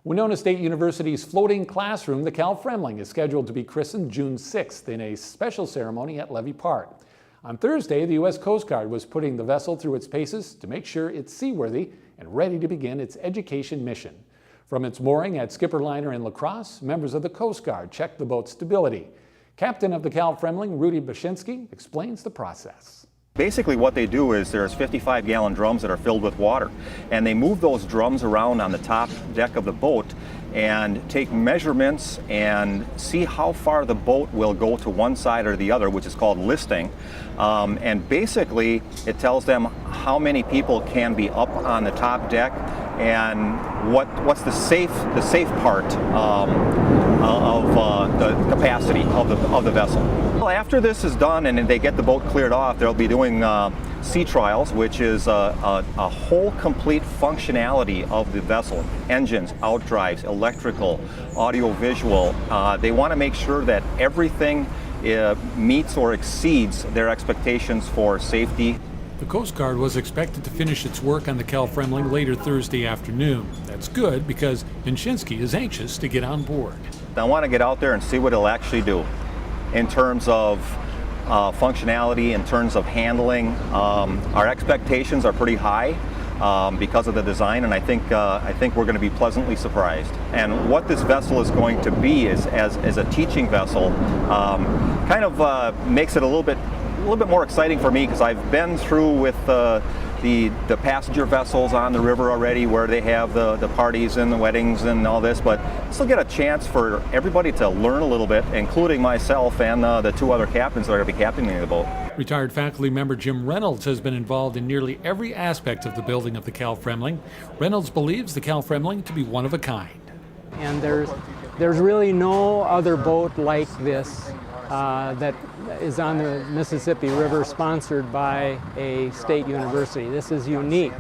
Winona State University's floating classroom, the Cal Fremling, is scheduled to be christened June 6th in a special ceremony at Levy Park. On Thursday, the U.S. Coast Guard was putting the vessel through its paces to make sure it's seaworthy and ready to begin its education mission. From its mooring at Skipper Liner in La Crosse, members of the Coast Guard checked the boat's stability. Captain of the Cal Fremling, Rudy Bashinsky, explains the process. Basically what they do is there's 55-gallon drums that are filled with water, and they move those drums around on the top deck of the boat and take measurements and see how far the boat will go to one side or the other, which is called listing. And basically it tells them how many people can be up on the top deck and what's the safe part of the capacity of the vessel. Well, after this is done and they get the boat cleared off, they'll be doing sea trials, which is a whole complete functionality of the vessel. Engines, outdrives, electrical, audio-visual. They want to make sure that everything meets or exceeds their expectations for safety. The Coast Guard was expected to finish its work on the Cal Fremling later Thursday afternoon. That's good because Bashinsky is anxious to get on board. I want to get out there and see what it'll actually do in terms of functionality, in terms of handling. Our expectations are pretty high because of the design, and I think we're going to be pleasantly surprised. And what this vessel is going to be is as a teaching vessel, kind of makes it a little bit more exciting for me, because I've been through with the passenger vessels on the river already, where they have the parties and the weddings and all this, but this will get a chance for everybody to learn a little bit, including myself and the two other captains that are going to be captaining the boat. Retired faculty member Jim Reynolds has been involved in nearly every aspect of the building of the Cal Fremling. Reynolds believes the Cal Fremling to be one of a kind. And there's really no other boat like this that is on the Mississippi River, sponsored by a state university. This is a unique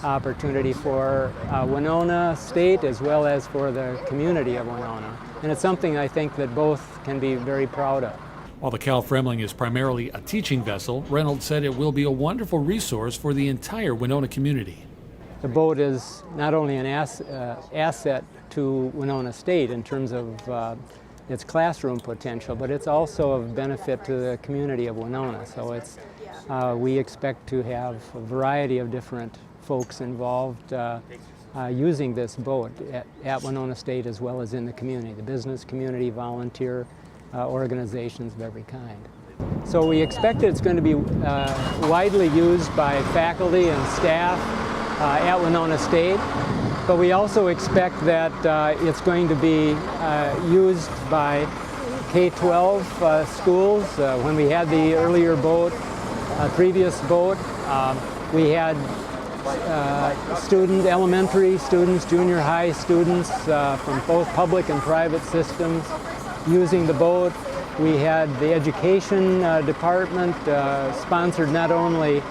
opportunity for Winona State as well as for the community of Winona. And it's something I think that both can be very proud of. While the Cal Fremling is primarily a teaching vessel, Reynolds said it will be a wonderful resource for the entire Winona community. The boat is not only an asset to Winona State in terms of its classroom potential, but it's also of benefit to the community of Winona. So we expect to have a variety of different folks involved using this boat at Winona State as well as in the community, the business community, volunteer organizations of every kind. So we expect it's going to be widely used by faculty and staff at Winona State. But we also expect that it's going to be used by K-12 schools. When we had the earlier boat, previous boat, we had elementary students, junior high students from both public and private systems using the boat. We had the education department sponsored not only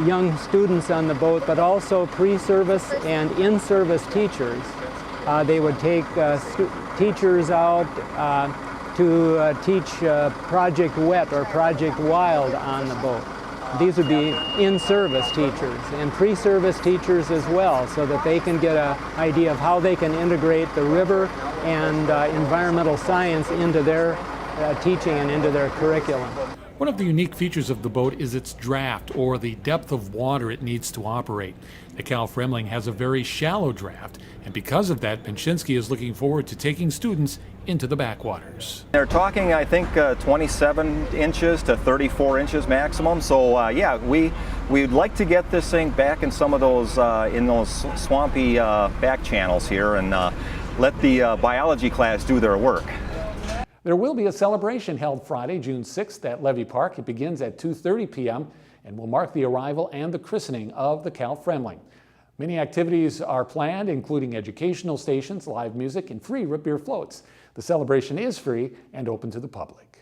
young students on the boat, but also pre-service and in-service teachers. They would take teachers out to teach Project Wet or Project Wild on the boat. These would be in-service teachers and pre-service teachers as well, so that they can get an idea of how they can integrate the river and environmental science into their teaching and into their curriculum. One of the unique features of the boat is its draft, or the depth of water it needs to operate. The Cal Fremling has a very shallow draft, and because of that, Bashinsky is looking forward to taking students into the backwaters. They're talking, I think, 27 inches to 34 inches maximum. So yeah, we'd like to get this thing back in some of those swampy back channels here, and let the biology class do their work. There will be a celebration held Friday, June 6th at Levy Park. It begins at 2:30 p.m. and will mark the arrival and the christening of the Cal Fremling. Many activities are planned, including educational stations, live music, and free root beer floats. The celebration is free and open to the public.